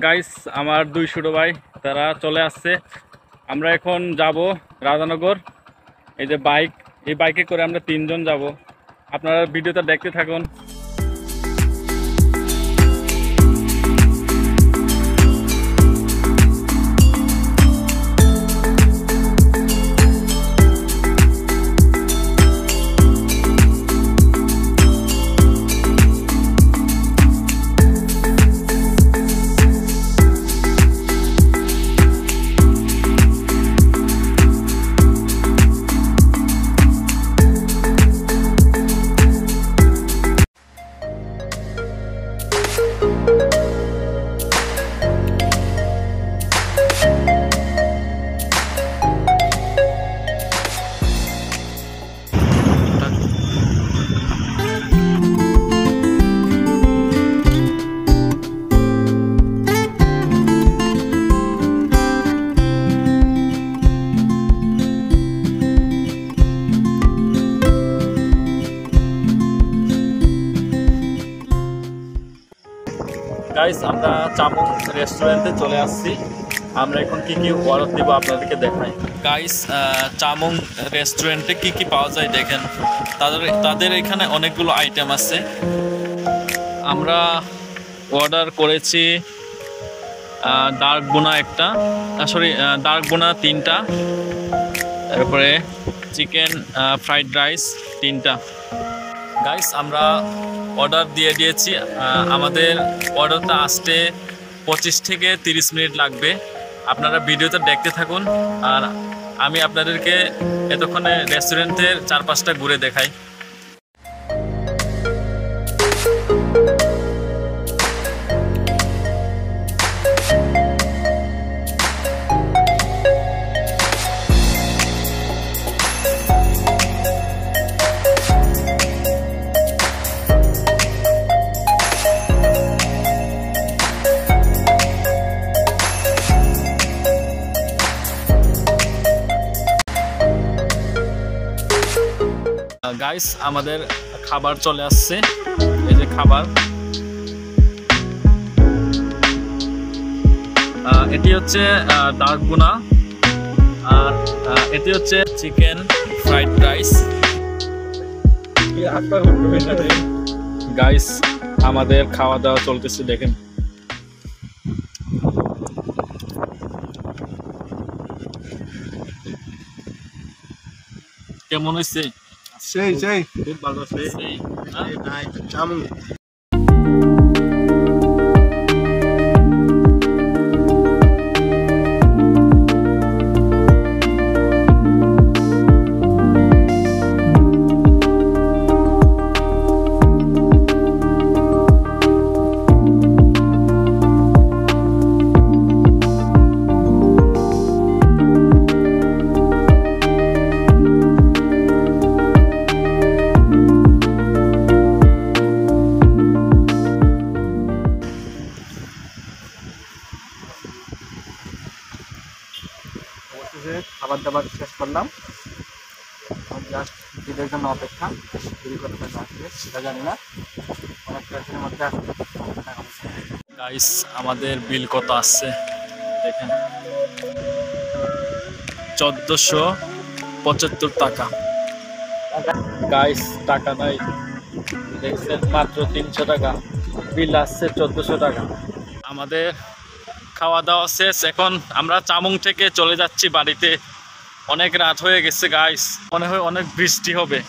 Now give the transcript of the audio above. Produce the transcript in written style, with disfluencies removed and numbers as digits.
Guys আমার দুই ছোট ভাই তারা চলে আসছে। আমরা এখন যাব রাধানগর। এই যে এই বাইকে করে আমরা তিনজন যাব। আপনারা ভিডিওটা দেখতে থাকুন। গাইস আমরা চামুং রেস্টুরেন্টে চলে আসছি। আমরা এখন কি কি অর্ডার দেব আপনাদেরকে দেখাই। গাইস চামুং রেস্টুরেন্টে কি কি পাওয়া যায় দেখেন। তাদের এখানে অনেকগুলো আইটেম আছে। আমরা অর্ডার করেছি ডার্ক বোনা একটা, ডার্ক বোনা 3টা, তারপরে চিকেন ফ্রাইড রাইস 3টা। গাইস আমরা অর্ডার দিয়ে দিয়েছি। আমাদের অর্ডারটা আসতে 25 থেকে 30 মিনিট লাগবে। আপনারা ভিডিওটা দেখতে থাকুন আর আমি আপনাদেরকে এতক্ষণে রেস্টুরেন্টের চারপাশটা ঘুরে দেখাই। গাইস আমাদের খাবার চলে আসছে। এই যে খাবার, এটি হচ্ছে ডার্ক বোনা আর এটি হচ্ছে চিকেন ফ্রাইড রাইস। গাইস আমাদের খাওয়া দাওয়া চলতেছে দেখেন। কেমন হয়েছে? সেই খুব ভালো আছে। চামুং খাবার দাবার শেষ করলাম। জাস্ট বিলের জন্য অপেক্ষা। বিল করতে আসবে সেটা জানি না, অনেক টাকার মধ্যে আসবে। গাইস আমাদের বিল কত আসছে দেখেন, 1475 টাকা। গাইস টাকা নাই, দেখছেন মাত্র 300 টাকা বিল আসছে, 1400 টাকা। আমাদের খাওয়া দাওয়া শেষ। এখন আমরা চামুং থেকে চলে যাচ্ছি বাড়িতে। অনেক রাত হয়ে গেছে গাইস, মনে হয় অনেক বৃষ্টি হবে।